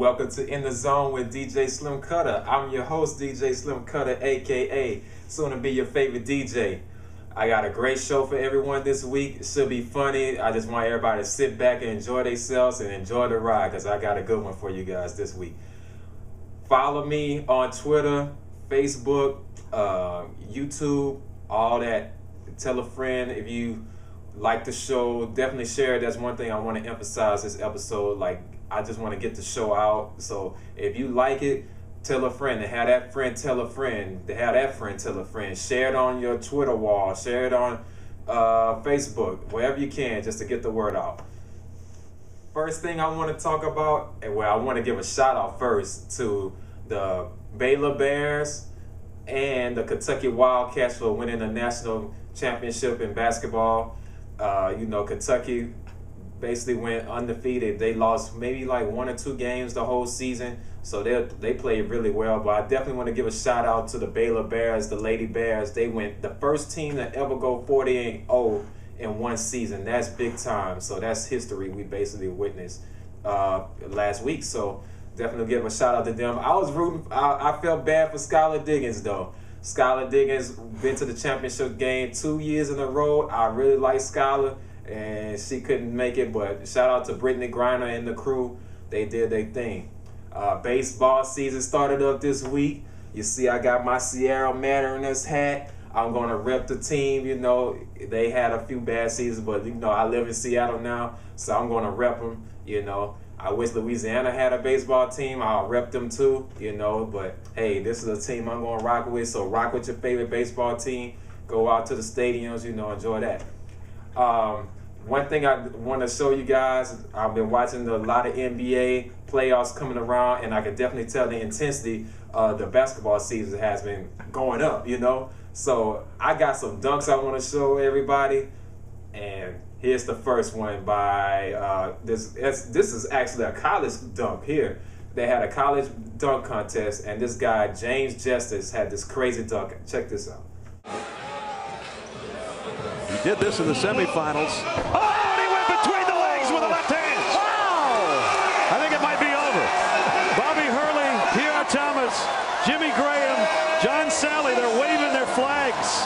Welcome to In the Zone with DJSlimCutta. I'm your host, DJSlimCutta, aka soon to be your favorite DJ. I got a great show for everyone this week. It should be funny. I just want everybody to sit back and enjoy themselves and enjoy the ride, because I got a good one for you guys this week. Follow me on Twitter, Facebook, YouTube, all that. Tell a friend if you like the show. Definitely share it. That's one thing I want to emphasize this episode. Like, I just want to get the show out. So if you like it, tell a friend. To have that friend tell a friend. To have that friend tell a friend. Share it on your Twitter wall. Share it on Facebook. Wherever you can, just to get the word out. First thing I want to talk about, well, I want to give a shout out first to the Baylor Bears and the Kentucky Wildcats for winning the national championship in basketball. Kentucky basically went undefeated. They lost maybe like 1 or 2 games the whole season, so they played really well. But I definitely want to give a shout out to the Baylor Bears, the Lady Bears. They went the first team to ever go 40-0 in one season. That's big time. So that's history we basically witnessed last week. So definitely give a shout out to them. I was rooting. I felt bad for Skylar Diggins though. Skylar Diggins been to the championship game 2 years in a row. I really like Skylar, and she couldn't make it, but shout out to Brittany Griner and the crew. They did their thing. Baseball season started up this week. You see I got my Sierra Mariners hat. I'm going to rep the team. You know, they had a few bad seasons, but, I live in Seattle now, so I'm going to rep them, I wish Louisiana had a baseball team. I'll rep them too, but hey, this is a team I'm going to rock with, so rock with your favorite baseball team. Go out to the stadiums, enjoy that. One thing I want to show you guys, I've been watching a lot of NBA playoffs coming around, and I can definitely tell the intensity of the basketball season has been going up, So I got some dunks I want to show everybody, and here's the first one by this is actually a college dunk here. They had a college dunk contest, and this guy, James Justice, had this crazy dunk. Check this out. He did this in the semifinals. Oh, and he went between the legs with the left hand. Wow! I think it might be over. Bobby Hurley, Pierre Thomas, Jimmy Graham, John Sally, they're waving their flags.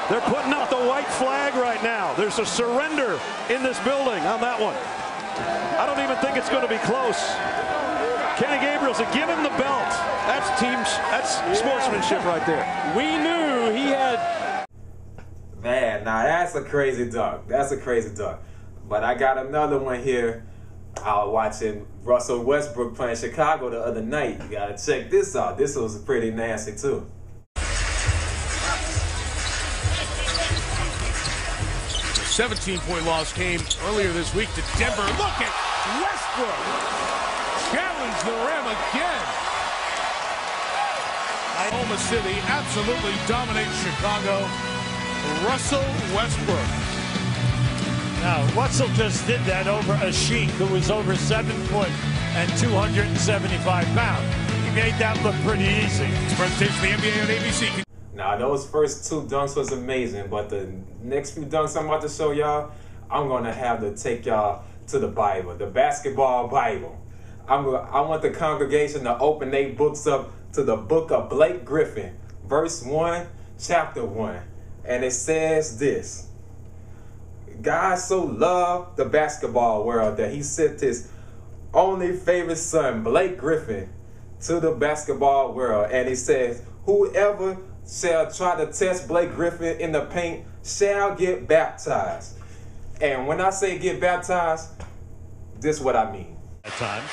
They're putting up the white flag right now. There's a surrender in this building on that one. I don't even think it's going to be close. Kenny Gabriel's give him the belt. That's sportsmanship right there. We knew he had. Man, now that's a crazy dunk. That's a crazy dunk. But I got another one here. I was watching Russell Westbrook playing Chicago the other night. You gotta check this out. This was pretty nasty too. 17-point loss came earlier this week to Denver. Look at Westbrook. Challenge the rim again. Oklahoma City absolutely dominates Chicago. Russell Westbrook. Now, Russell just did that over a Sheik who was over 7 foot and 275 pounds. He made that look pretty easy. It's presentation of the NBA on ABC. Now, those first 2 dunks was amazing, but the next few dunks I'm about to show y'all, I'm going to have to take y'all to the Bible, the basketball Bible. I want the congregation to open their books up to the book of Blake Griffin, verse 1, chapter 1. And it says this: God so loved the basketball world that he sent his only favorite son, Blake Griffin, to the basketball world. And he says, whoever shall try to test Blake Griffin in the paint shall get baptized. And when I say get baptized, this is what I mean. At times.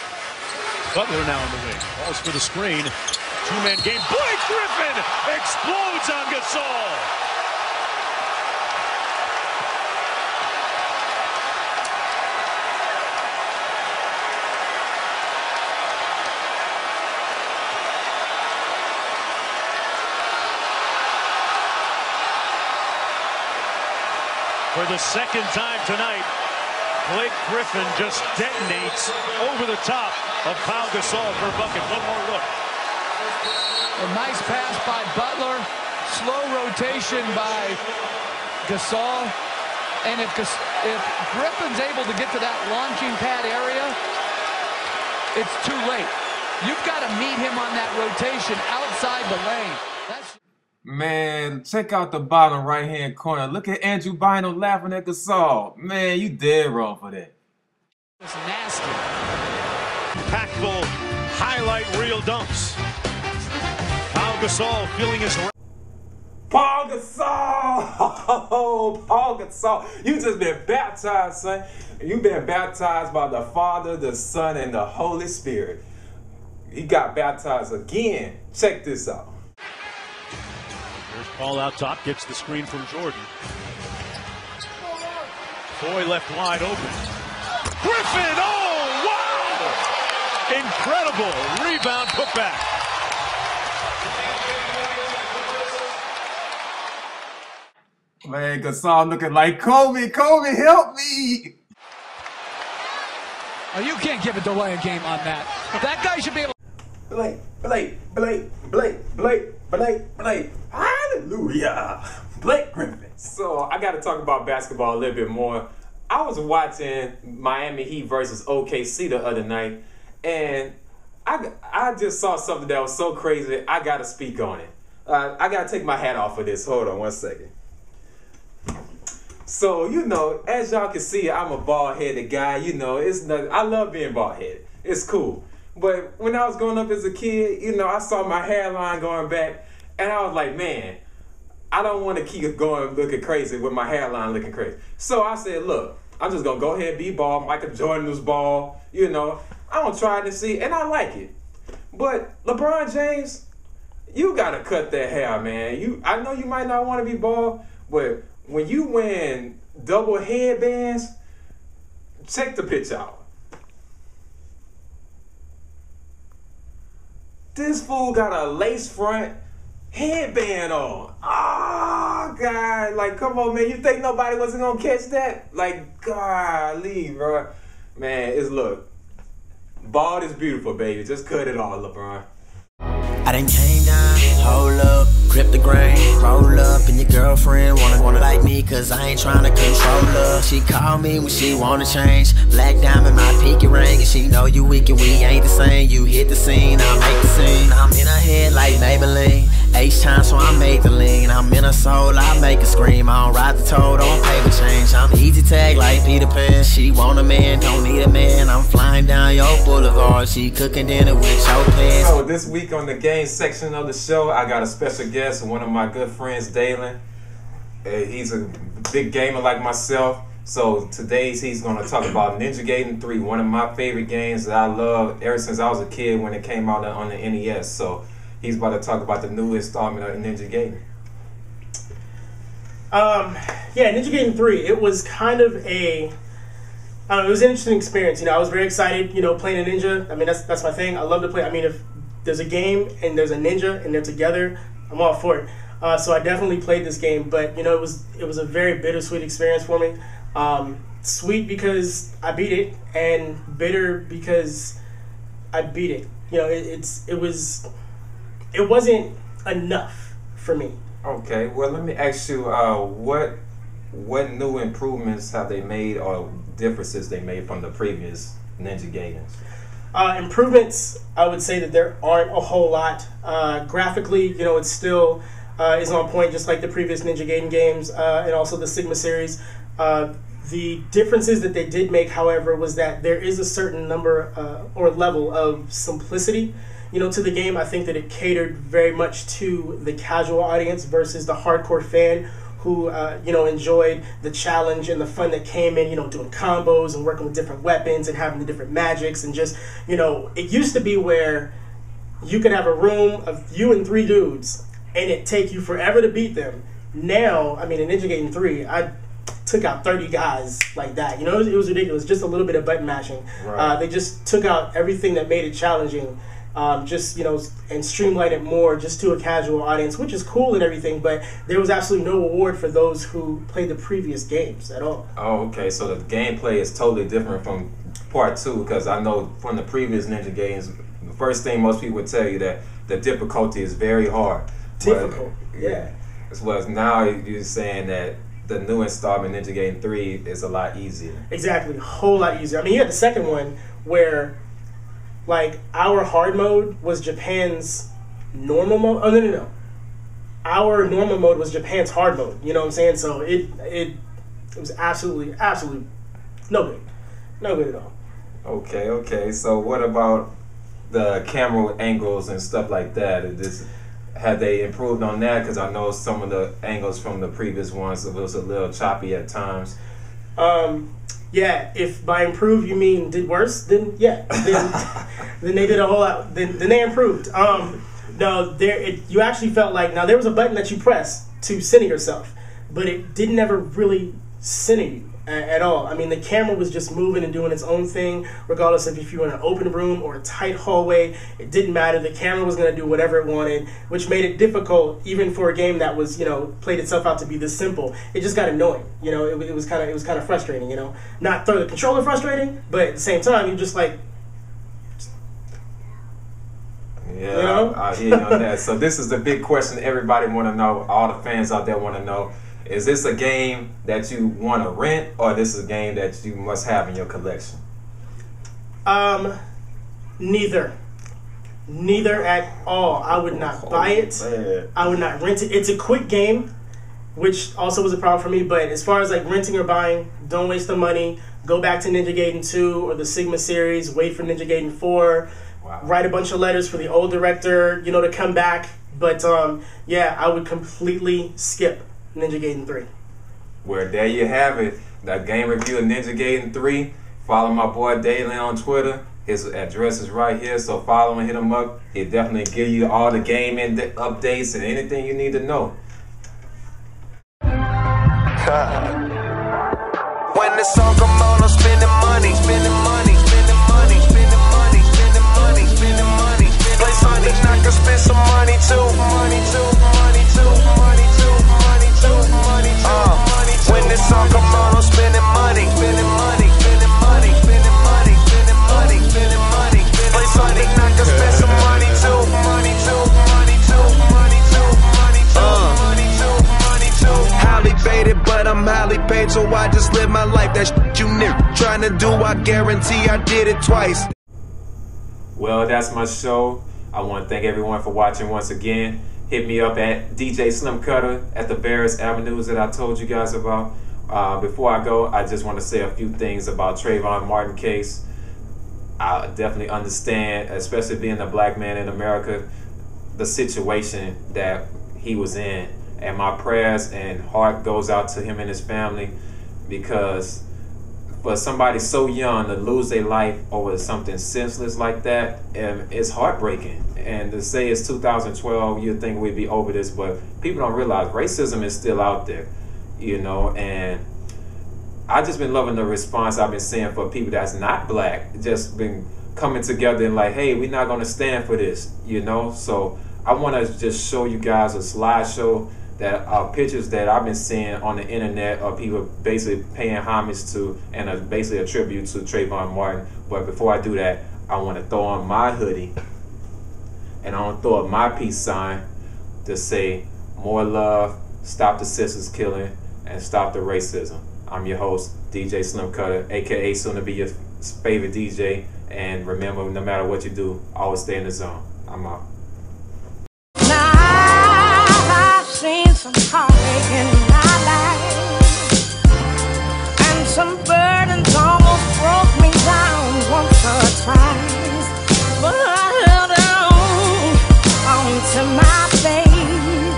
Butler now on the wing. Balls for the screen. 2-man game. Blake Griffin explodes on Gasol. For the second time tonight, Blake Griffin just detonates over the top of Pau Gasol for a bucket. One more look. A nice pass by Butler. Slow rotation by Gasol. And if Griffin's able to get to that launching pad area, it's too late. You've got to meet him on that rotation outside the lane. Man, check out the bottom right-hand corner. Look at Andrew Bynum laughing at Gasol. Man, you dead wrong for that. It's nasty. Impactful highlight reel dunks. Paul Gasol feeling his... Paul Gasol! Oh, Paul Gasol. You just been baptized, son. You've been baptized by the Father, the Son, and the Holy Spirit. He got baptized again. Check this out. There's Paul out top, gets the screen from Jordan. Foy left wide open. Griffin, oh, wow! Incredible rebound putback. Man, Gasol looking like Kobe. Kobe, help me! Oh, you can't give a delay a game on that. That guy should be able. Blake. Hallelujah. Blake Griffin. So I got to talk about basketball a little bit more. I was watching Miami Heat versus OKC the other night, and I just saw something that was so crazy. I got to speak on it. I got to take my hat off for this. Hold on one second. So, you know, as y'all can see, I'm a bald-headed guy. You know, I love being bald-headed. It's cool. But when I was growing up as a kid, you know, I saw my hairline going back, and I was like, man, I don't want to keep going looking crazy with my hairline looking crazy. So I said, look, I'm just going to go ahead and be bald. Michael Jordan was bald. You know, I'm going to try to see, and I like it. But LeBron James, you got to cut that hair, man. I know you might not want to be bald, but when you wearing double headbands, check the pitch out. This fool got a lace front headband on. Oh, God. Like, come on, man. You think nobody wasn't going to catch that? Like, golly, bro. Man, look. Bald is beautiful, baby. Just cut it all, LeBron. I done came down, hold up, grip the grain, roll up, and your girlfriend wanna like me, cause I ain't tryna control her. She call me when she wanna change, black diamond, my pinky ring, and she know you weak and we ain't the same. You hit the scene, I make the scene. I'm in her head like Maybelline, H-time, so I make the lean. I'm in her soul, I make her scream. I don't ride the toad on paper change. I'm easy tag like Peter Pan. She want a man, don't need a man. I'm flying down your boulevard. She cooking dinner with your pants. So this week on the game section of the show, I got a special guest, one of my good friends, Dalen. He's a big gamer like myself. So today he's going to talk about Ninja Gaiden 3, one of my favorite games that I love ever since I was a kid when it came out on the NES. So he's about to talk about the new installment of Ninja Gaiden. Yeah, Ninja Gaiden 3, it was kind of it was an interesting experience. You know, I was very excited, you know, playing a ninja. I mean, that's my thing. I love to play. I mean, if there's a game and there's a ninja and they're together, I'm all for it. So I definitely played this game, but, you know, it was a very bittersweet experience for me. Sweet because I beat it, and bitter because I beat it. You know, it wasn't enough for me. Okay, well, let me ask you, what new improvements have they made or differences they made from the previous Ninja Gaidens? Improvements, I would say that there aren't a whole lot. Graphically, you know, it still is on point, just like the previous Ninja Gaiden games, and also the Sigma series. The differences that they did make, however, was that there is a certain number or level of simplicity, you know, to the game. I think that it catered very much to the casual audience versus the hardcore fan who, you know, enjoyed the challenge and the fun that came in, you know, doing combos and working with different weapons and having the different magics, and just, you know, it used to be where you could have a room of you and 3 dudes and it take you forever to beat them. Now, I mean, in Ninja Gaiden 3, I took out 30 guys like that. You know, it was ridiculous. Just a little bit of button mashing. Right. They just took out everything that made it challenging, just, you know, and streamlined it more just to a casual audience, which is cool and everything, but there was absolutely no reward for those who played the previous games at all. Oh, okay. So the gameplay is totally different from part 2, because I know from the previous Ninja games, the first thing most people would tell you that the difficulty is very hard. Difficult, yeah. As well as now you're saying that the new installment, Ninja Gaiden 3, is a lot easier. Exactly, a whole lot easier. I mean, you had the second one where like our hard mode was Japan's normal mode. Oh no. Our normal mode was Japan's hard mode. You know what I'm saying? So it was absolutely no good at all. Okay. So what about the camera angles and stuff like that? Had they improved on that? Because I know some of the angles from the previous ones, it was a little choppy at times. Yeah, if by improve you mean did worse, then yeah, then they did a whole lot. Then they improved. No, you actually felt like, now there was a button that you press to center yourself, but it didn't ever really center you at all. I mean, the camera was just moving and doing its own thing, regardless of if you were in an open room or a tight hallway. It didn't matter. The camera was going to do whatever it wanted, which made it difficult even for a game that was, played itself out to be this simple. It just got annoying. It was kind of frustrating. Not throw the controller frustrating, but at the same time, you just like. Yeah, I hear you on that. So this is the big question everybody want to know. All the fans out there want to know. Is this a game that you want to rent, or this is a game that you must have in your collection? Neither at all. I would not buy it. Man. I would not rent it. It's a quick game, which also was a problem for me. But as far as like renting or buying, don't waste the money. Go back to Ninja Gaiden 2 or the Sigma series. Wait for Ninja Gaiden 4. Wow. Write a bunch of letters for the old director, to come back. But yeah, I would completely skip Ninja Gaiden 3. Well, there you have it. The game review of Ninja Gaiden 3. Follow my boy Daylin on Twitter. His address is right here, so follow and hit him up. He'll definitely give you all the game updates and anything you need to know. When the song come on, I'm spending money, spending money, spending money, spending money, spending money, spending money. Play something I can spend some money too, money too, money too, money too, money too, money too. When the song come on, I'm spending money, spending money, spending money, spending money, spending money, spending money. Play something I can spend some money too, money too, money too, money too, money too, money too, money too. Highly baited, but I'm highly paid, so I just live my life. That shit you nigga trying to do, I guarantee I did it twice. Well, that's my show. I want to thank everyone for watching once again. Hit me up at DJSlimCutta at the various avenues that I told you guys about. Before I go, I just want to say a few things about Trayvon Martin case. I definitely understand, especially being a black man in America, the situation that he was in. And my prayers and heart goes out to him and his family, because for somebody so young to lose their life over something senseless like that, it's heartbreaking. And to say it's 2012, you'd think we'd be over this, but people don't realize racism is still out there, and I've just been loving the response I've been seeing for people that's not black, just been coming together and like, hey, we're not going to stand for this, So I want to just show you guys a slideshow that are pictures that I've been seeing on the internet of people basically paying homage to and basically a tribute to Trayvon Martin. But before I do that, I want to throw on my hoodie and I want to throw up my peace sign to say more love, stop the sisters killing, and stop the racism. I'm your host, DJSlimCutta, aka soon to be your favorite DJ. And remember, no matter what you do, always stay in the zone. I'm out. Seen some heartache in my life, and some burdens almost broke me down once or twice, but I held on to my faith,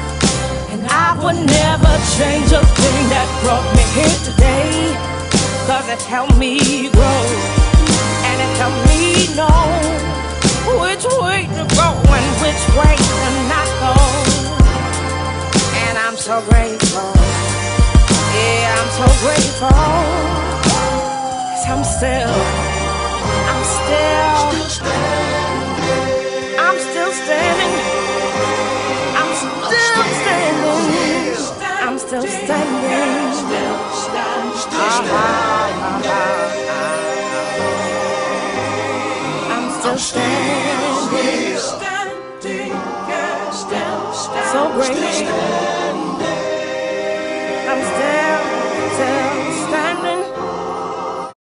and I would never change a thing that brought me here today, cause it helped me grow, and it helped me know which way to go and which way to not go. I'm so grateful, yeah, I'm so grateful, 'cause I'm still standing, I'm still standing, I'm still standing.